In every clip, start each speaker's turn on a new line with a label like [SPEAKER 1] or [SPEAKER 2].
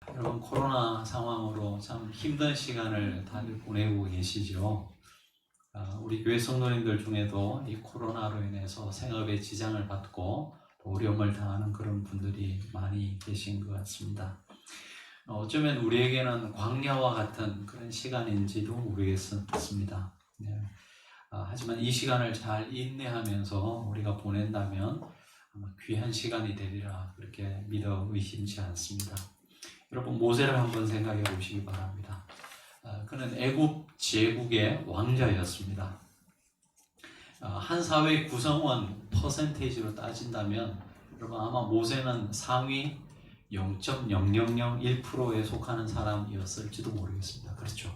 [SPEAKER 1] 여러분, 코로나 상황으로 참 힘든 시간을 다들 보내고 계시죠. 우리 교회 성도님들 중에도 이 코로나로 인해서 생업에 지장을 받고 또 어려움을 당하는 그런 분들이 많이 계신 것 같습니다. 어쩌면 우리에게는 광야와 같은 그런 시간인지도 모르겠습니다. 네. 하지만 이 시간을 잘 인내하면서 우리가 보낸다면 아마 귀한 시간이 되리라 그렇게 믿어 의심치 않습니다. 여러분, 모세를 한번 생각해 보시기 바랍니다. 그는 애굽 제국의 왕자였습니다. 한 사회 구성원 퍼센테이지로 따진다면 여러분 아마 모세는 상위 0.0001%에 속하는 사람이었을지도 모르겠습니다. 그렇죠?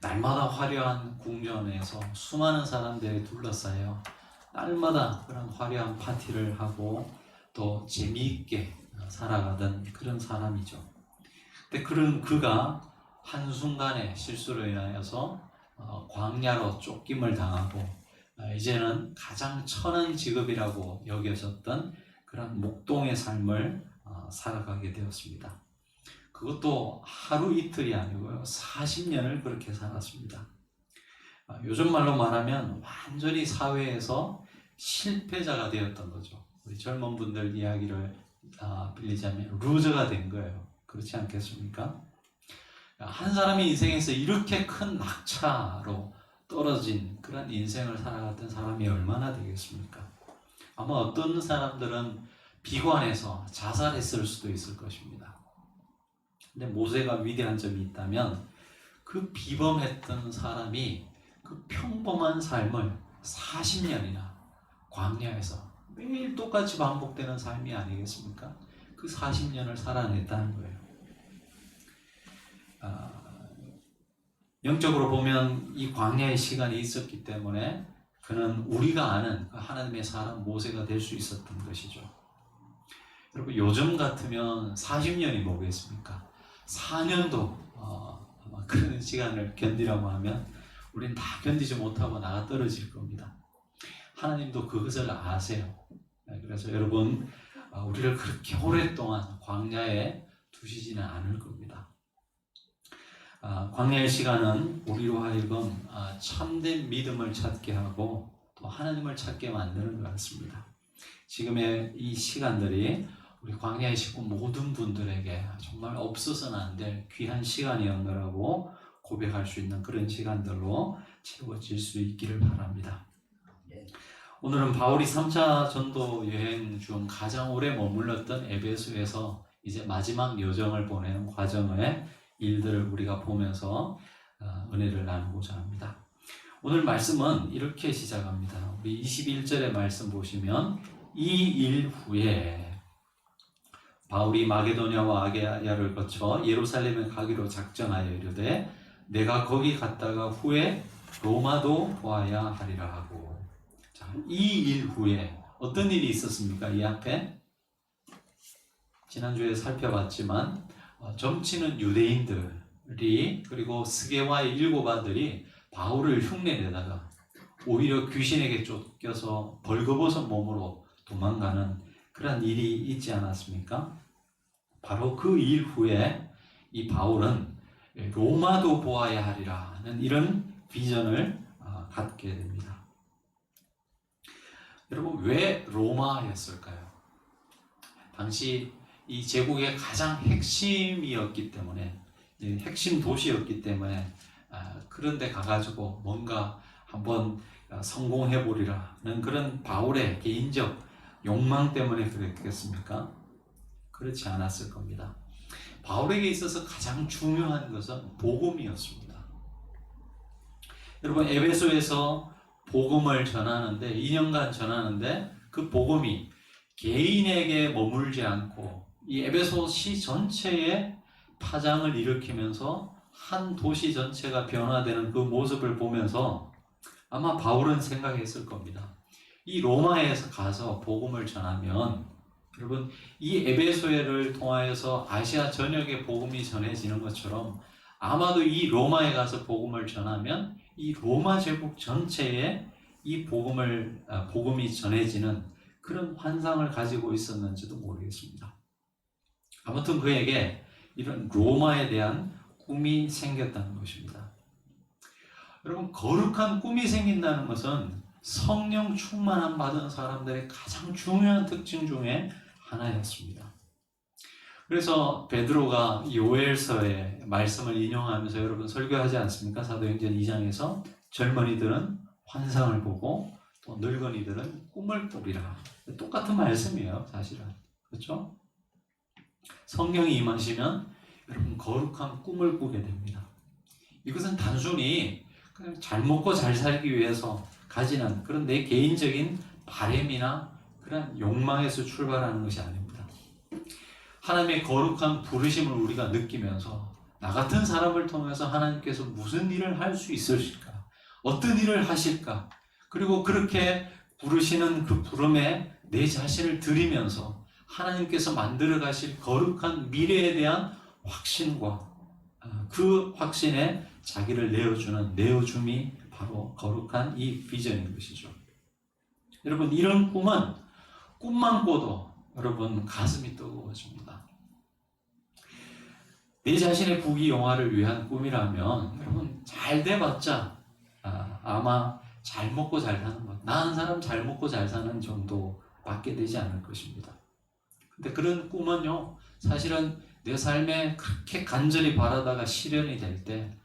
[SPEAKER 1] 날마다 화려한 궁전에서 수많은 사람들이 둘러싸여 날마다 그런 화려한 파티를 하고 또 재미있게 살아가던 그런 사람이죠. 근데 그가 한순간의 실수로 인하여서 광야로 쫓김을 당하고 이제는 가장 천한 직업이라고 여겨졌던 그런 목동의 삶을 살아가게 되었습니다. 그것도 하루 이틀이 아니고요, 40년을 그렇게 살았습니다. 요즘 말로 말하면 완전히 사회에서 실패자가 되었던 거죠. 우리 젊은 분들 이야기를 빌리자면 루저가 된 거예요. 그렇지 않겠습니까? 한 사람이 인생에서 이렇게 큰 낙차로 떨어진 그런 인생을 살아갔던 사람이 얼마나 되겠습니까? 아마 어떤 사람들은 비관해서 자살했을 수도 있을 것입니다. 근데 모세가 위대한 점이 있다면 그 비범했던 사람이 그 평범한 삶을 40년이나 광야에서 매일 똑같이 반복되는 삶이 아니겠습니까? 그 40년을 살아냈다는 거예요. 영적으로 보면 이 광야의 시간이 있었기 때문에 그는 우리가 아는 하나님의 사람 모세가 될 수 있었던 것이죠. 여러분, 요즘 같으면 40년이 뭐겠습니까? 4년도 아마 그런 시간을 견디라고 하면 우리는 다 견디지 못하고 나가 떨어질 겁니다. 하나님도 그것을 아세요. 그래서 여러분, 우리를 그렇게 오랫동안 광야에 두시지는 않을 겁니다. 광야의 시간은 우리로 하여금 참된 믿음을 찾게 하고 또 하나님을 찾게 만드는 것 같습니다. 지금의 이 시간들이 우리 광야의 식구 모든 분들에게 정말 없어서는 안 될 귀한 시간이었느라고 고백할 수 있는 그런 시간들로 채워질 수 있기를 바랍니다. 오늘은 바울이 3차 전도 여행 중 가장 오래 머물렀던 에베소에서 이제 마지막 여정을 보내는 과정의 일들을 우리가 보면서 은혜를 나누고자 합니다. 오늘 말씀은 이렇게 시작합니다. 우리 21절의 말씀 보시면 이 일 후에 바울이 마게도냐와 아게야를 거쳐 예루살렘에 가기로 작정하여 이르되 내가 거기 갔다가 후에 로마도 보아야 하리라 하고. 자, 이 일 후에 어떤 일이 있었습니까? 이 앞에 지난주에 살펴봤지만 점치는 유대인들이 그리고 스게와의 7 아들이 바울을 흉내내다가 오히려 귀신에게 쫓겨서 벌거벗은 몸으로 도망가는 그런 일이 있지 않았습니까? 바로 그 일 후에 이 바울은 로마도 보아야 하리라는 이런 비전을 갖게 됩니다. 여러분, 왜 로마였을까요? 당시 이 제국의 가장 핵심이었기 때문에, 핵심 도시였기 때문에 그런 데 가가지고 뭔가 한번 성공해보리라는 그런 바울의 개인적 욕망 때문에 그랬겠습니까? 그렇지 않았을 겁니다. 바울에게 있어서 가장 중요한 것은 복음이었습니다. 여러분, 에베소에서 복음을 전하는데 2년간 전하는데 그 복음이 개인에게 머물지 않고 이 에베소시 전체에 파장을 일으키면서 한 도시 전체가 변화되는 그 모습을 보면서 아마 바울은 생각했을 겁니다. 이 로마에서 가서 복음을 전하면 여러분, 이 에베소를 통하여서 아시아 전역에 복음이 전해지는 것처럼 아마도 이 로마에 가서 복음을 전하면 이 로마 제국 전체에 이 복음이 전해지는 그런 환상을 가지고 있었는지도 모르겠습니다. 아무튼 그에게 이런 로마에 대한 꿈이 생겼다는 것입니다. 여러분, 거룩한 꿈이 생긴다는 것은 성령 충만함 받은 사람들의 가장 중요한 특징 중에 하나였습니다. 그래서 베드로가 요엘서의 말씀을 인용하면서 여러분 설교하지 않습니까? 사도행전 2장에서 젊은이들은 환상을 보고 또 늙은이들은 꿈을 꾸리라. 똑같은 말씀이에요, 사실은. 그렇죠? 성령이 임하시면 여러분 거룩한 꿈을 꾸게 됩니다. 이것은 단순히 그냥 잘 먹고 잘 살기 위해서 가지는 그런 내 개인적인 바램이나 그런 욕망에서 출발하는 것이 아닙니다. 하나님의 거룩한 부르심을 우리가 느끼면서 나 같은 사람을 통해서 하나님께서 무슨 일을 할 수 있으실까? 어떤 일을 하실까? 그리고 그렇게 부르시는 그 부름에 내 자신을 드리면서 하나님께서 만들어 가실 거룩한 미래에 대한 확신과 그 확신에 자기를 내어주는 내어줌이 바로 거룩한 이 비전인 것이죠. 여러분, 이런 꿈은 꿈만 꿔도 여러분 가슴이 뜨거워집니다. 내 자신의 부귀영화를 위한 꿈이라면 여러분 잘 돼봤자 아마 잘 먹고 잘 사는 것, 나 한 사람 잘 먹고 잘 사는 정도밖에 되지 않을 것입니다. 근데 그런 꿈은요, 사실은 내 삶에 그렇게 간절히 바라다가 실현이 될 때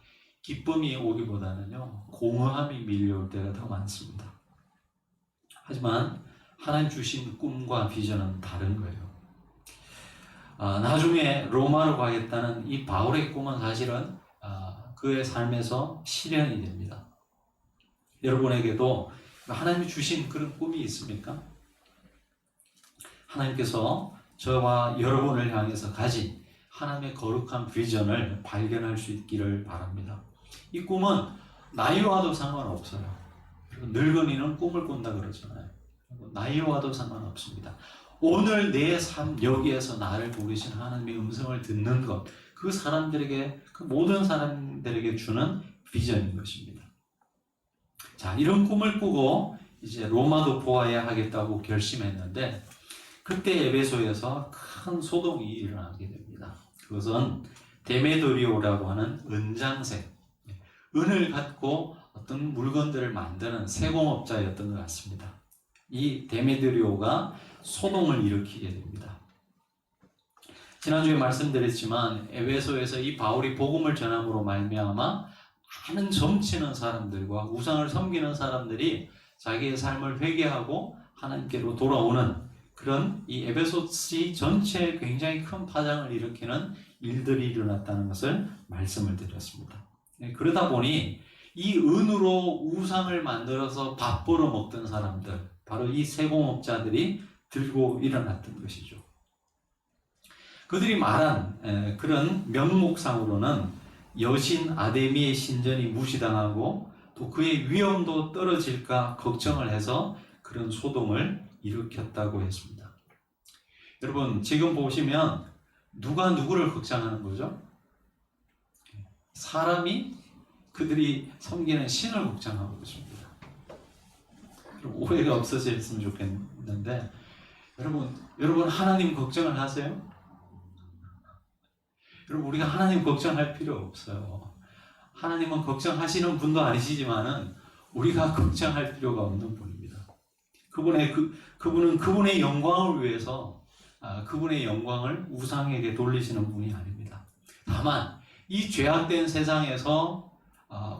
[SPEAKER 1] 기쁨이 오기보다는요, 공허함이 밀려올 때가 더 많습니다. 하지만 하나님 주신 꿈과 비전은 다른 거예요. 나중에 로마로 가겠다는 이 바울의 꿈은 사실은 그의 삶에서 실현이 됩니다. 여러분에게도 하나님이 주신 그런 꿈이 있습니까? 하나님께서 저와 여러분을 향해서 가진 하나님의 거룩한 비전을 발견할 수 있기를 바랍니다. 이 꿈은 나이와도 상관없어요. 늙은이는 꿈을 꾼다 그러잖아요. 나이와도 상관없습니다. 오늘 내 삶 여기에서 나를 부르신 하나님의 음성을 듣는 것, 그 사람들에게, 그 모든 사람들에게 주는 비전인 것입니다. 자, 이런 꿈을 꾸고 이제 로마도 보아야 하겠다고 결심했는데 그때 에베소에서 큰 소동이 일어나게 됩니다. 그것은 데메드리오라고 하는 은장색, 은을 갖고 어떤 물건들을 만드는 세공업자였던 것 같습니다. 이 데메드리오가 소동을 일으키게 됩니다. 지난주에 말씀드렸지만 에베소에서 이 바울이 복음을 전함으로 말미암아 많은 점치는 사람들과 우상을 섬기는 사람들이 자기의 삶을 회개하고 하나님께로 돌아오는 그런 이 에베소시 전체에 굉장히 큰 파장을 일으키는 일들이 일어났다는 것을 말씀을 드렸습니다. 그러다 보니 이 은으로 우상을 만들어서 밥 벌어 먹던 사람들, 바로 이 세공업자들이 들고 일어났던 것이죠. 그들이 말한 그런 명목상으로는 여신 아데미의 신전이 무시당하고 또 그의 위엄도 떨어질까 걱정을 해서 그런 소동을 일으켰다고 했습니다. 여러분, 지금 보시면 누가 누구를 걱정하는 거죠? 사람이 그들이 섬기는 신을 걱정하고 있습니다. 오해가 없어졌으면 좋겠는데 여러분 하나님 걱정을 하세요? 여러분, 우리가 하나님 걱정할 필요 없어요. 하나님은 걱정하시는 분도 아니시지만은 우리가 걱정할 필요가 없는 분입니다. 그분은 그분의 영광을 위해서 그분의 영광을 우상에게 돌리시는 분이 아닙니다. 다만 이 죄악된 세상에서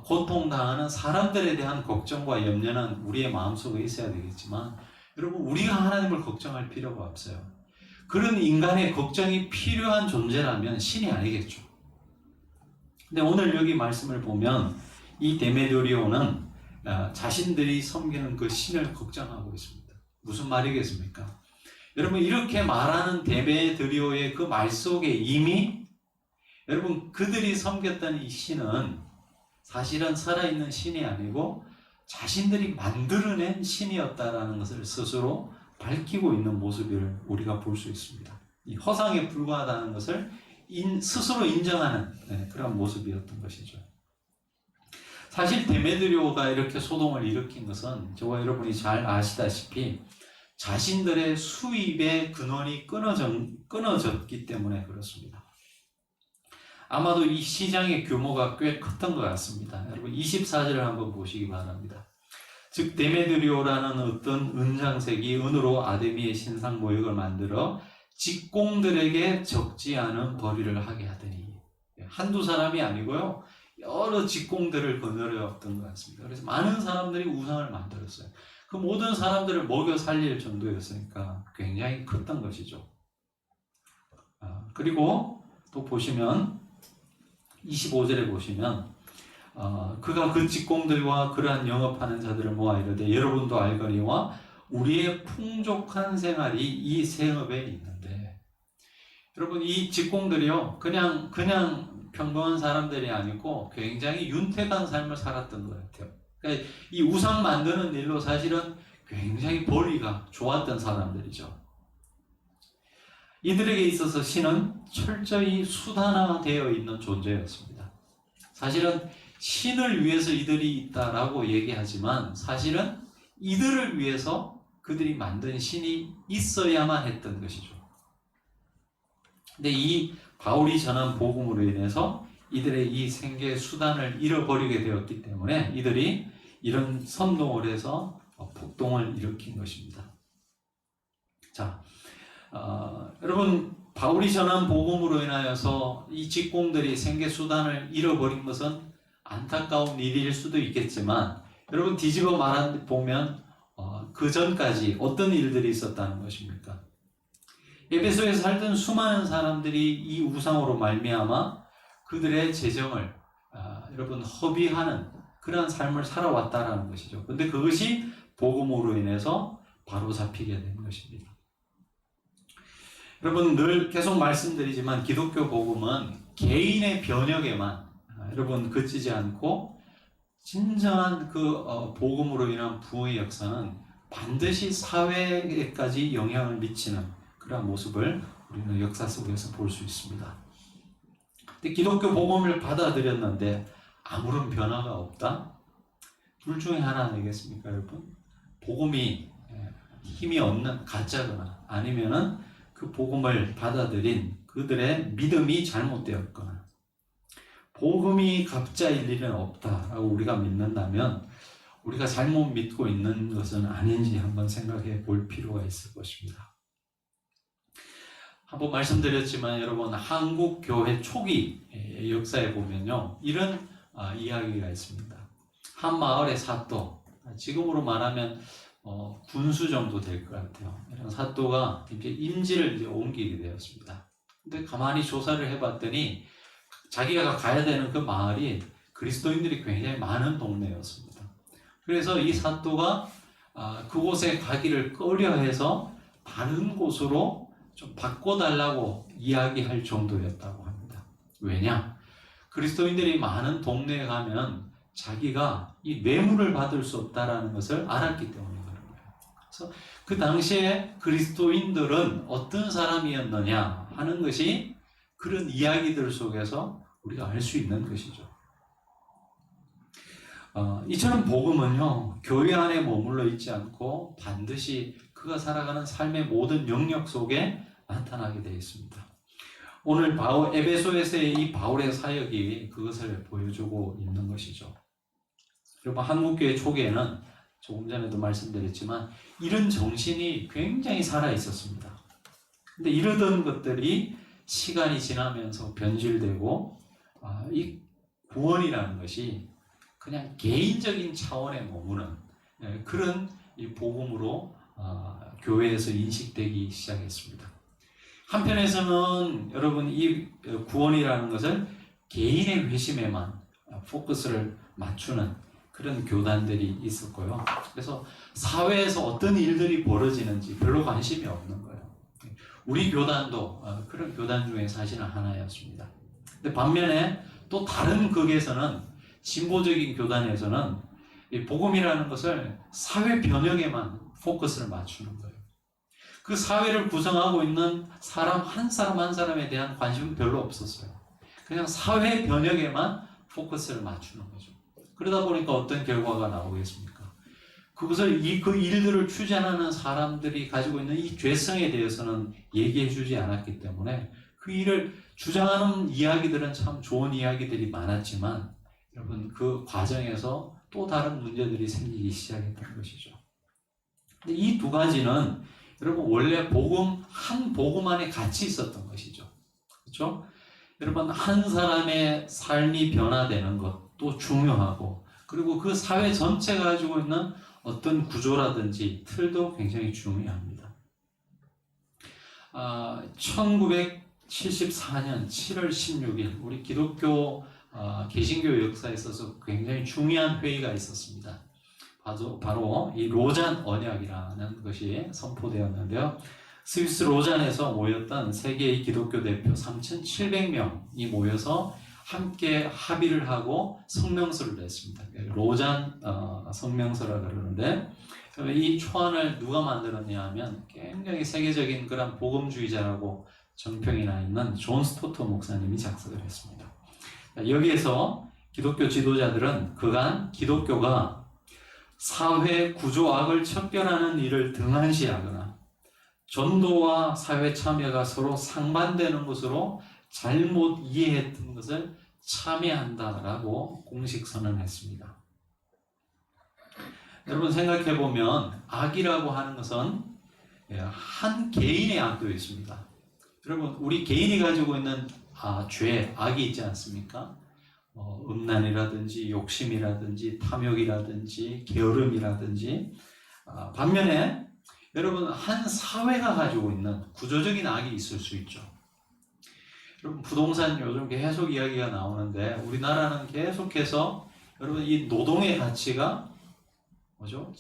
[SPEAKER 1] 고통당하는 사람들에 대한 걱정과 염려는 우리의 마음속에 있어야 되겠지만 여러분, 우리가 하나님을 걱정할 필요가 없어요. 그런 인간의 걱정이 필요한 존재라면 신이 아니겠죠. 근데 오늘 여기 말씀을 보면 이 데메드리오는 자신들이 섬기는 그 신을 걱정하고 있습니다. 무슨 말이겠습니까? 여러분, 이렇게 말하는 데메드리오의 그 말 속에 이미 여러분 그들이 섬겼던 이 신은 사실은 살아있는 신이 아니고 자신들이 만들어낸 신이었다라는 것을 스스로 밝히고 있는 모습을 우리가 볼 수 있습니다. 이 허상에 불과하다는 것을 스스로 인정하는 그런 모습이었던 것이죠. 사실 데메드리오가 이렇게 소동을 일으킨 것은 저와 여러분이 잘 아시다시피 자신들의 수입의 근원이 끊어졌기 때문에 그렇습니다. 아마도 이 시장의 규모가 꽤 컸던 것 같습니다. 여러분 24절을 한번 보시기 바랍니다. 즉 데메드리오라는 어떤 은장색이 은으로 아데미의 신상 모역을 만들어 직공들에게 적지 않은 벌이를 하게 하더니, 한두 사람이 아니고요, 여러 직공들을 거느렸던 것 같습니다. 그래서 많은 사람들이 우상을 만들었어요. 그 모든 사람들을 먹여 살릴 정도였으니까 굉장히 컸던 것이죠. 그리고 또 보시면 25절에 보시면 그가 그 직공들과 그러한 영업하는 자들을 모아 이르되 여러분도 알거니와 우리의 풍족한 생활이 이 생업에 있는데, 여러분 이 직공들이요 그냥 평범한 사람들이 아니고 굉장히 윤택한 삶을 살았던 것 같아요. 그러니까 이 우상 만드는 일로 사실은 굉장히 벌이가 좋았던 사람들이죠. 이들에게 있어서 신은 철저히 수단화되어 있는 존재였습니다. 사실은 신을 위해서 이들이 있다라고 얘기하지만 사실은 이들을 위해서 그들이 만든 신이 있어야만 했던 것이죠. 근데 이 바울이 전한 복음으로 인해서 이들의 이 생계 수단을 잃어버리게 되었기 때문에 이들이 이런 선동을 해서 폭동을 일으킨 것입니다. 자, 여러분 바울이 전한 복음으로 인하여서 이 직공들이 생계 수단을 잃어버린 것은 안타까운 일일 수도 있겠지만, 여러분 뒤집어 보면 그 전까지 어떤 일들이 있었다는 것입니까? 에베소에 살던 수많은 사람들이 이 우상으로 말미암아 그들의 재정을 여러분 허비하는 그러한 삶을 살아왔다라는 것이죠. 그런데 그것이 복음으로 인해서 바로 잡히게 된 것입니다. 여러분 늘 계속 말씀드리지만 기독교 복음은 개인의 변혁에만 여러분 그치지 않고 진정한 그 복음으로 인한 부흥의 역사는 반드시 사회에까지 영향을 미치는 그런 모습을 우리는 역사 속에서 볼 수 있습니다. 근데 기독교 복음을 받아들였는데 아무런 변화가 없다? 둘 중에 하나 아니겠습니까, 여러분? 복음이 힘이 없는 가짜거나 아니면은 그 복음을 받아들인 그들의 믿음이 잘못되었거나, 복음이 가짜일 일은 없다라고 우리가 믿는다면 우리가 잘못 믿고 있는 것은 아닌지 한번 생각해 볼 필요가 있을 것입니다. 한번 말씀드렸지만 여러분 한국 교회 초기 역사에 보면요 이런 이야기가 있습니다. 한 마을의 사또, 지금으로 말하면 군수 정도 될 것 같아요. 이런 사또가 이제 임지를 이제 옮기게 되었습니다. 근데 가만히 조사를 해봤더니 자기가 가야 되는 그 마을이 그리스도인들이 굉장히 많은 동네였습니다. 그래서 이 사또가 그곳에 가기를 꺼려해서 다른 곳으로 좀 바꿔달라고 이야기할 정도였다고 합니다. 왜냐? 그리스도인들이 많은 동네에 가면 자기가 이 뇌물을 받을 수 없다라는 것을 알았기 때문에 그런 거예요. 그래서 그 당시에 그리스도인들은 어떤 사람이었느냐 하는 것이 그런 이야기들 속에서 우리가 알 수 있는 것이죠. 이처럼 복음은요 교회 안에 머물러 있지 않고 반드시 그가 살아가는 삶의 모든 영역 속에 나타나게 되어 있습니다. 오늘 에베소에서의 이 바울의 사역이 그것을 보여주고 있는 것이죠. 여러분 한국교회 초기에는 조금 전에도 말씀드렸지만 이런 정신이 굉장히 살아 있었습니다. 근데 이러던 것들이 시간이 지나면서 변질되고 이 구원이라는 것이 그냥 개인적인 차원에 머무는 그런 이 복음으로 교회에서 인식되기 시작했습니다. 한편에서는 여러분 이 구원이라는 것을 개인의 회심에만 포커스를 맞추는 그런 교단들이 있었고요. 그래서 사회에서 어떤 일들이 벌어지는지 별로 관심이 없는 거예요. 우리 교단도 그런 교단 중에 사실은 하나였습니다. 근데 반면에 또 다른 극에서는 진보적인 교단에서는 이 복음이라는 것을 사회 변혁에만 포커스를 맞추는 거예요. 그 사회를 구성하고 있는 사람 한 사람에 대한 관심은 별로 없었어요. 그냥 사회 변혁에만 포커스를 맞추는 거죠. 그러다 보니까 어떤 결과가 나오겠습니까? 그것을 그 일들을 추진하는 사람들이 가지고 있는 이 죄성에 대해서는 얘기해 주지 않았기 때문에 그 일을 주장하는 이야기들은 참 좋은 이야기들이 많았지만 여러분 그 과정에서 또 다른 문제들이 생기기 시작했던 것이죠. 근데 이 두 가지는 여러분 원래 한 복음 안에 같이 있었던 것이죠. 그렇죠? 여러분 한 사람의 삶이 변화되는 것도 중요하고 그리고 그 사회 전체가 가지고 있는 어떤 구조라든지 틀도 굉장히 중요합니다. 1974년 7월 16일 우리 기독교 개신교 역사에 있어서 굉장히 중요한 회의가 있었습니다. 바로 이 로잔 언약이라는 것이 선포되었는데요. 스위스 로잔에서 모였던 세계의 기독교 대표 3,700명이 모여서 함께 합의를 하고 성명서를 냈습니다. 로잔 성명서라 그러는데 이 초안을 누가 만들었냐 하면 굉장히 세계적인 그런 복음주의자라고 정평이 나 있는 존 스토터 목사님이 작성을 했습니다. 여기에서 기독교 지도자들은 그간 기독교가 사회 구조악을 척결하는 일을 등한시하거나 전도와 사회 참여가 서로 상반되는 것으로 잘못 이해했던 것을 참여한다라고 공식 선언했습니다. 여러분 생각해보면 악이라고 하는 것은 한 개인의 악도 있습니다. 여러분 우리 개인이 가지고 있는 죄, 악이 있지 않습니까? 음란이라든지 욕심이라든지 탐욕이라든지 게으름이라든지 반면에 여러분 한 사회가 가지고 있는 구조적인 악이 있을 수 있죠. 여러분 부동산 요즘 계속 이야기가 나오는데 우리나라는 계속해서 여러분 이 노동의 가치가 뭐죠?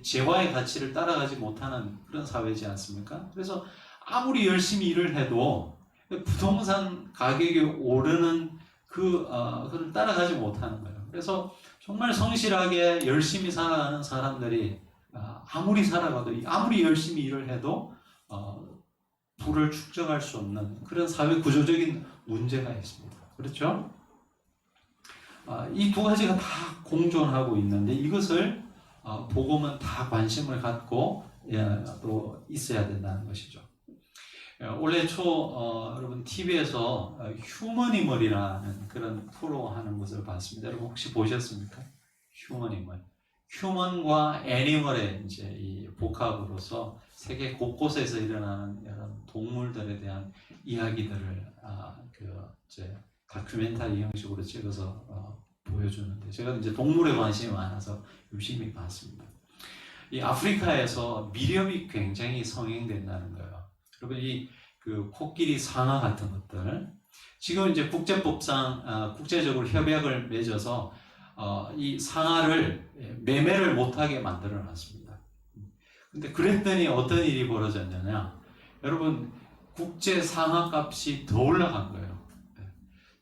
[SPEAKER 1] 재화의 가치를 따라가지 못하는 그런 사회지 않습니까? 그래서 아무리 열심히 일을 해도 부동산 가격이 오르는 그걸 따라가지 못하는 거예요. 그래서 정말 성실하게 열심히 살아가는 사람들이 아무리 살아가도 아무리 열심히 일을 해도 부를 축적할 수 없는 그런 사회 구조적인 문제가 있습니다. 그렇죠? 이 두 가지가 다 공존하고 있는데 이것을 복음은 다 관심을 갖고 또 있어야 된다는 것이죠. 올해 초 여러분 TV에서 휴머니멀이라는 그런 프로 하는 것을 봤습니다. 여러분 혹시 보셨습니까? 휴머니멀. 휴먼과 애니멀의 이제 이 복합으로서 세계 곳곳에서 일어나는 이런 동물들에 대한 이야기들을 이제 다큐멘터리 형식으로 찍어서 보여주는데 제가 이제 동물에 관심이 많아서 유심히 봤습니다. 이 아프리카에서 미렵이 굉장히 성행된다는 거예요. 여러분 그 코끼리 상아 같은 것들 지금 이제 국제법상 국제적으로 협약을 맺어서 이 상아를 매매를 못하게 만들어 놨습니다. 근데 그랬더니 어떤 일이 벌어졌느냐? 여러분 국제 상아 값이 더 올라간 거예요.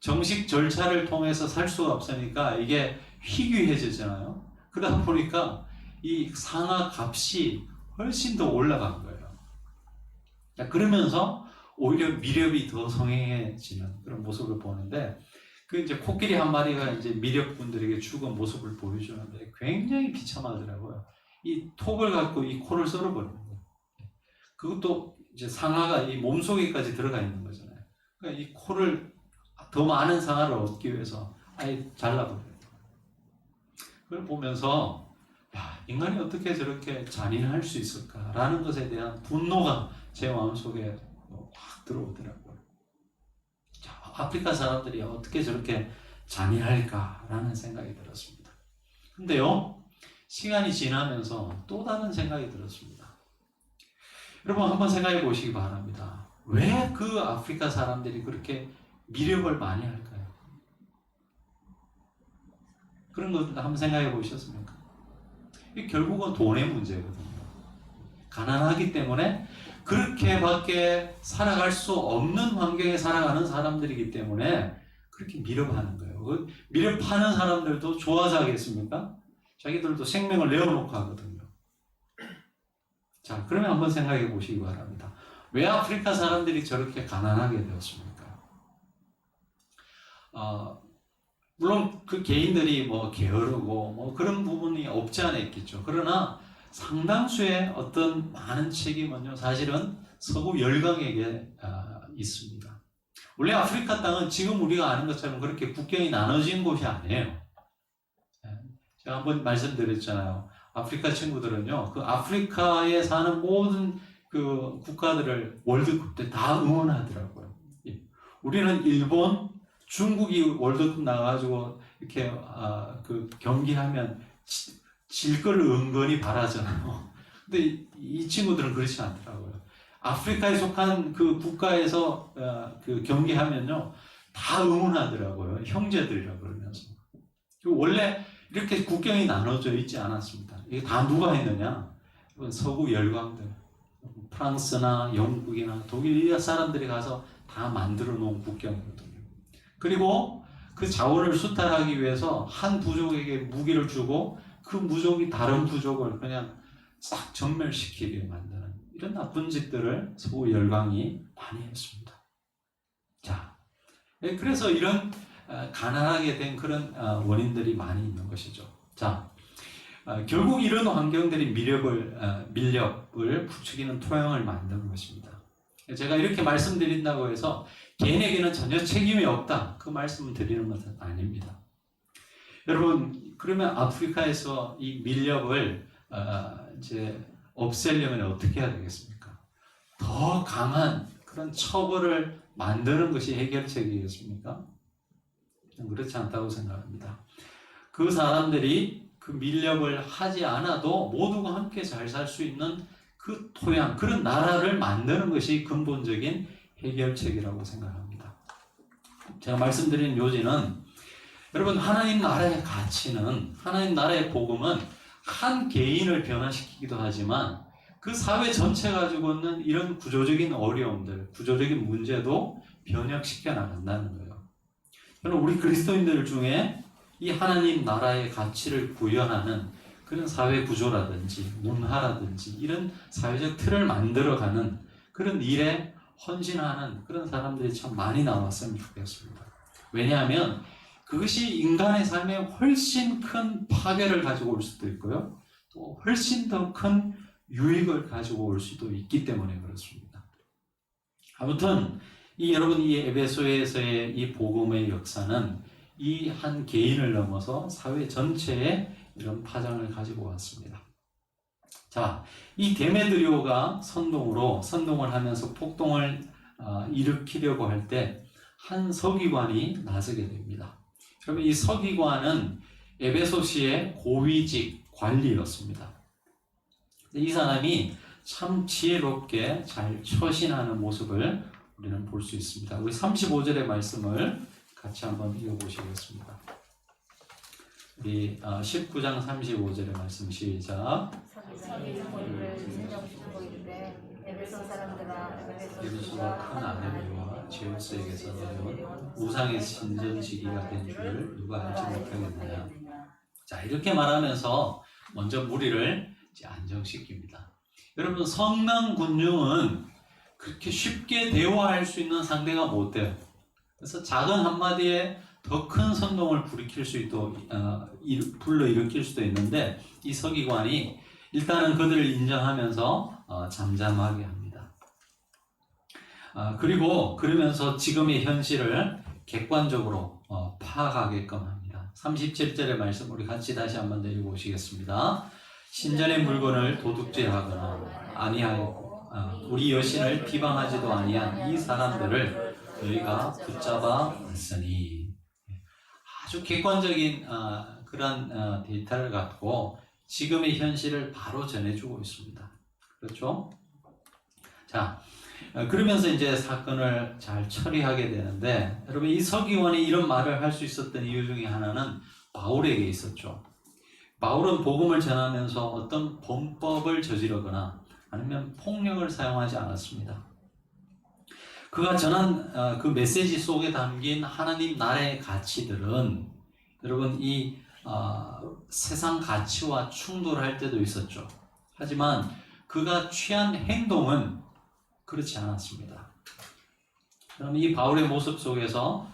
[SPEAKER 1] 정식 절차를 통해서 살 수가 없으니까 이게 희귀해지잖아요. 그러다 보니까 이 상아 값이 훨씬 더 올라간 거예요. 그러면서 오히려 미렵이 더 성행해지는 그런 모습을 보는데 그 이제 코끼리 한 마리가 이제 미렵분들에게 죽은 모습을 보여주는데 굉장히 비참하더라고요. 이 톱을 갖고 이 코를 썰어버리는 거예요. 그것도 이제 상아가 이 몸속에까지 들어가 있는 거잖아요. 그러니까 이 코를 더 많은 상아를 얻기 위해서 아예 잘라버려요. 그걸 보면서 인간이 어떻게 저렇게 잔인할 수 있을까라는 것에 대한 분노가 제 마음속에 확 들어오더라고요. 자, 아프리카 사람들이 어떻게 저렇게 잔인할까라는 생각이 들었습니다. 근데요, 시간이 지나면서 또 다른 생각이 들었습니다. 여러분 한번 생각해 보시기 바랍니다. 왜 그 아프리카 사람들이 그렇게 미력을 많이 할까요? 그런 것들 한번 생각해 보셨습니까? 이게 결국은 돈의 문제거든요. 가난하기 때문에 그렇게밖에 살아갈 수 없는 환경에 살아가는 사람들이기 때문에 그렇게 미렵하는 거예요. 미렵하는 사람들도 좋아서 하겠습니까? 자기들도 생명을 내어놓고 하거든요. 자, 그러면 한번 생각해 보시기 바랍니다. 왜 아프리카 사람들이 저렇게 가난하게 되었습니까? 물론 그 개인들이 뭐 게으르고 뭐 그런 부분이 없지 않아 있겠죠. 그러나 상당수의 어떤 많은 책임은요, 사실은 서구 열강에게 있습니다. 원래 아프리카 땅은 지금 우리가 아는 것처럼 그렇게 국경이 나눠진 곳이 아니에요. 제가 한번 말씀드렸잖아요. 아프리카 친구들은요, 그 아프리카에 사는 모든 그 국가들을 월드컵 때 다 응원하더라고요. 우리는 일본, 중국이 월드컵 나가가지고 이렇게 그 경기하면 질 거를 은근히 바라잖아요. 근데 이 친구들은 그렇지 않더라고요. 아프리카에 속한 그 국가에서 그 경기하면요, 다 응원하더라고요. 형제들이라고 그러면서. 원래 이렇게 국경이 나눠져 있지 않았습니다. 이게 다 누가 했느냐? 서구 열강들, 프랑스나 영국이나 독일 이 사람들이 가서 다 만들어 놓은 국경이거든요. 그리고 그 자원을 수탈하기 위해서 한 부족에게 무기를 주고 그 부족이 다른 부족을 그냥 싹 전멸시키게 만드는 이런 나쁜 짓들을 서구 열강이 많이 했습니다. 자, 그래서 이런 가난하게 된 그런 원인들이 많이 있는 것이죠. 자, 결국 이런 환경들이 밀렵을 부추기는 토양을 만드는 것입니다. 제가 이렇게 말씀드린다고 해서 개인에게는 전혀 책임이 없다, 그 말씀을 드리는 것은 아닙니다. 여러분, 그러면 아프리카에서 이 밀렵을 이제 없애려면 어떻게 해야 되겠습니까? 더 강한 그런 처벌을 만드는 것이 해결책이겠습니까? 그렇지 않다고 생각합니다. 그 사람들이 그 밀렵을 하지 않아도 모두가 함께 잘 살 수 있는 그 토양, 그런 나라를 만드는 것이 근본적인 해결책이라고 생각합니다. 제가 말씀드린 요지는, 여러분, 하나님 나라의 가치는, 하나님 나라의 복음은 한 개인을 변화시키기도 하지만 그 사회 전체 가지고 있는 이런 구조적인 어려움들, 구조적인 문제도 변혁시켜 나간다는 거예요. 저는 우리 그리스도인들 중에 이 하나님 나라의 가치를 구현하는 그런 사회 구조라든지 문화라든지 이런 사회적 틀을 만들어가는 그런 일에 헌신하는 그런 사람들이 참 많이 나왔으면 좋겠습니다. 왜냐하면 그것이 인간의 삶에 훨씬 큰 파괴를 가지고 올 수도 있고요, 또 훨씬 더 큰 유익을 가지고 올 수도 있기 때문에 그렇습니다. 아무튼 여러분, 이 에베소에서의 이 복음의 역사는 이 한 개인을 넘어서 사회 전체에 이런 파장을 가지고 왔습니다. 자, 이 데메드리오가 선동을 하면서 폭동을 일으키려고 할 때 한 서기관이 나서게 됩니다. 그러면 이 서기관은 에베소시의 고위직 관리였습니다. 이 사람이 참 지혜롭게 잘 처신하는 모습을 우리는 볼 수 있습니다. 우리 35절의 말씀을 같이 한번 읽어보시겠습니다. 우리 19장 35절의 말씀 시작. 에베소가 큰 아내와 제우스에게서 내려온 우상의 신전지기가 된 줄 누가 알지 못하겠느냐. 자, 이렇게 말하면서 먼저 무리를 이제 안정시킵니다. 여러분, 성난 군중은 그렇게 쉽게 대화할 수 있는 상대가 못 돼요. 그래서 작은 한마디에 더 큰 선동을 불러일으킬 수도 있는데, 이 서기관이 일단은 그들을 인정하면서 잠잠하게 합니다. 그리고 그러면서 지금의 현실을 객관적으로 파악하게끔 합니다. 37절의 말씀 우리 같이 다시 한번 읽어보시겠습니다. 신전의 물건을 도둑질하거나 아니하였고 우리 여신을 비방하지도 아니한 이 사람들을 너희가 붙잡아 왔으니. 아주 객관적인 그런 데이터를 갖고 지금의 현실을 바로 전해주고 있습니다. 그렇죠? 자, 그러면서 이제 사건을 잘 처리하게 되는데, 여러분, 이 서기관이 이런 말을 할 수 있었던 이유 중에 하나는 바울에게 있었죠. 바울은 복음을 전하면서 어떤 범법을 저지르거나 아니면 폭력을 사용하지 않았습니다. 그가 전한 그 메시지 속에 담긴 하나님 나라의 가치들은, 여러분, 이 세상 가치와 충돌할 때도 있었죠. 하지만 그가 취한 행동은 그렇지 않았습니다. 그럼 이 바울의 모습 속에서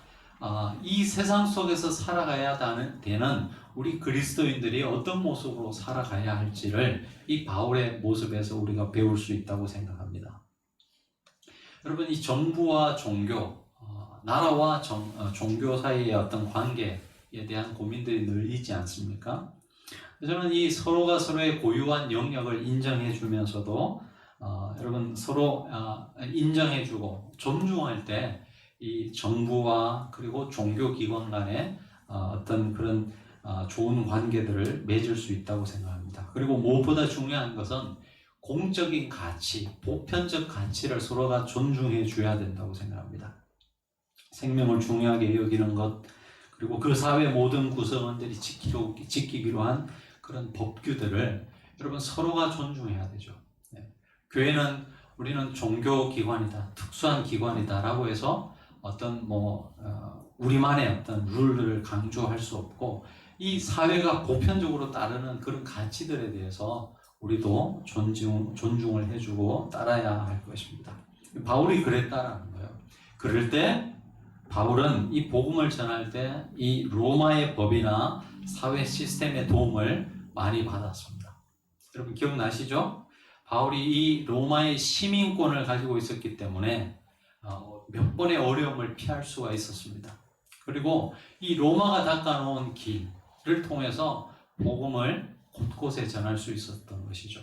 [SPEAKER 1] 이 세상 속에서 살아가야 되는 우리 그리스도인들이 어떤 모습으로 살아가야 할지를 이 바울의 모습에서 우리가 배울 수 있다고 생각합니다. 여러분, 이 정부와 종교, 나라와 종교 사이의 어떤 관계에 대한 고민들이 늘 있지 않습니까? 저는 이 서로가 서로의 고유한 영역을 인정해 주면서도 여러분 서로 인정해 주고 존중할 때 이 정부와 그리고 종교 기관 간의 어떤 그런 좋은 관계들을 맺을 수 있다고 생각합니다. 그리고 무엇보다 중요한 것은 공적인 가치, 보편적 가치를 서로가 존중해 줘야 된다고 생각합니다. 생명을 중요하게 여기는 것, 그리고 그 사회 모든 구성원들이 지키기로 한 그런 법규들을 여러분 서로가 존중해야 되죠. 교회는 우리는 종교 기관이다, 특수한 기관이다라고 해서 어떤 우리만의 어떤 룰을 강조할 수 없고, 이 사회가 보편적으로 따르는 그런 가치들에 대해서 우리도 존중을 해주고 따라야 할 것입니다. 바울이 그랬다라는 거예요. 그럴 때 바울은 이 복음을 전할 때 이 로마의 법이나 사회 시스템의 도움을 많이 받았습니다. 여러분 기억나시죠? 바울이 이 로마의 시민권을 가지고 있었기 때문에 몇 번의 어려움을 피할 수가 있었습니다. 그리고 이 로마가 닦아놓은 길을 통해서 복음을 곳곳에 전할 수 있었던 것이죠.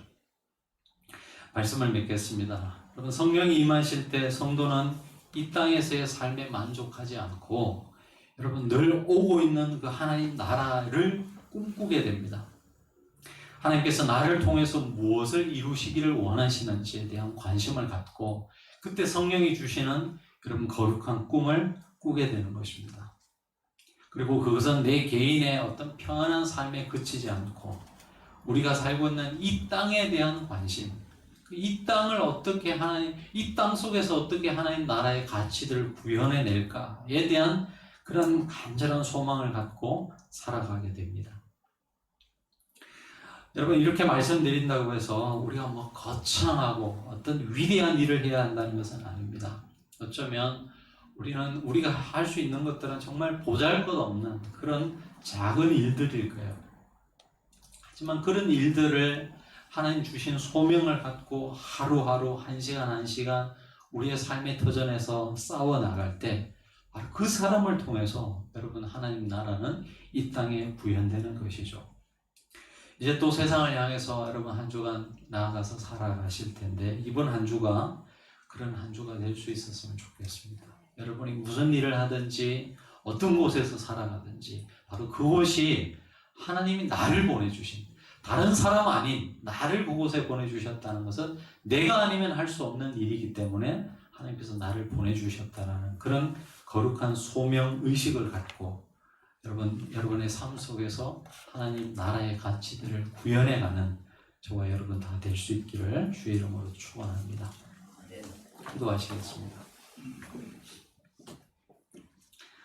[SPEAKER 1] 말씀을 맺겠습니다. 여러분, 성령이 임하실 때 성도는 이 땅에서의 삶에 만족하지 않고 여러분 늘 오고 있는 그 하나님 나라를 꿈꾸게 됩니다. 하나님께서 나를 통해서 무엇을 이루시기를 원하시는지에 대한 관심을 갖고 그때 성령이 주시는 여러분 거룩한 꿈을 꾸게 되는 것입니다. 그리고 그것은 내 개인의 어떤 편안한 삶에 그치지 않고 우리가 살고 있는 이 땅에 대한 관심, 이 땅을 어떻게 이 땅 속에서 어떻게 하나님 나라의 가치들을 구현해낼까에 대한 그런 간절한 소망을 갖고 살아가게 됩니다. 여러분, 이렇게 말씀드린다고 해서 우리가 거창하고 어떤 위대한 일을 해야 한다는 것은 아닙니다. 어쩌면 우리가 할 수 있는 것들은 정말 보잘것없는 그런 작은 일들일 거예요. 하지만 그런 일들을 하나님 주신 소명을 갖고 하루하루 한 시간 우리의 삶의 터전에서 싸워 나갈 때 바로 그 사람을 통해서 여러분 하나님 나라는 이 땅에 구현되는 것이죠. 이제 또 세상을 향해서 여러분 한 주간 나아가서 살아가실 텐데 이번 한 주가 그런 한 주가 될 수 있었으면 좋겠습니다. 여러분이 무슨 일을 하든지 어떤 곳에서 살아가든지 바로 그곳이 하나님이 나를 보내주신 다른 사람 아닌 나를 그곳에 보내주셨다는 것은 내가 아니면 할 수 없는 일이기 때문에 하나님께서 나를 보내주셨다는 그런 거룩한 소명의식을 갖고 여러분의 삶 속에서 하나님 나라의 가치들을 구현해가는 저와 여러분 다 될 수 있기를 주의 이름으로 축원합니다. 기도하시겠습니다.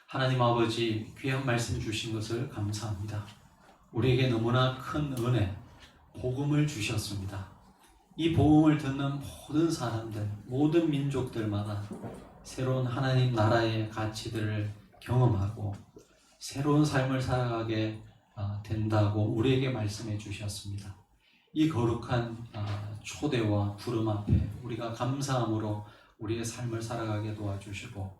[SPEAKER 1] 하나님 아버지, 귀한 말씀 주신 것을 감사합니다. 우리에게 너무나 큰 은혜, 복음을 주셨습니다. 이 복음을 듣는 모든 사람들, 모든 민족들마다 새로운 하나님 나라의 가치들을 경험하고 새로운 삶을 살아가게 된다고 우리에게 말씀해 주셨습니다. 이 거룩한 초대와 부름 앞에 우리가 감사함으로 우리의 삶을 살아가게 도와주시고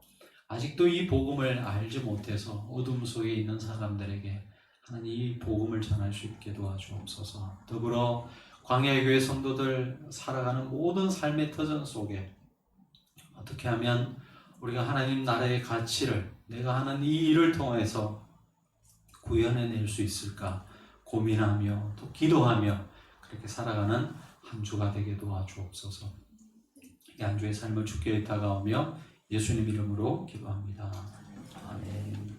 [SPEAKER 1] 아직도 이 복음을 알지 못해서 어둠 속에 있는 사람들에게 하나님 이 복음을 전할 수 있게 도와주옵소서. 더불어 광야의 교회 성도들 살아가는 모든 삶의 터전 속에 어떻게 하면 우리가 하나님 나라의 가치를 내가 하는 이 일을 통해서 구현해낼 수 있을까 고민하며 또 기도하며 그렇게 살아가는 한 주가 되게 도와주옵소서. 이 한 주의 삶을 주께 다가오며 예수님 이름으로 기도합니다. 아멘.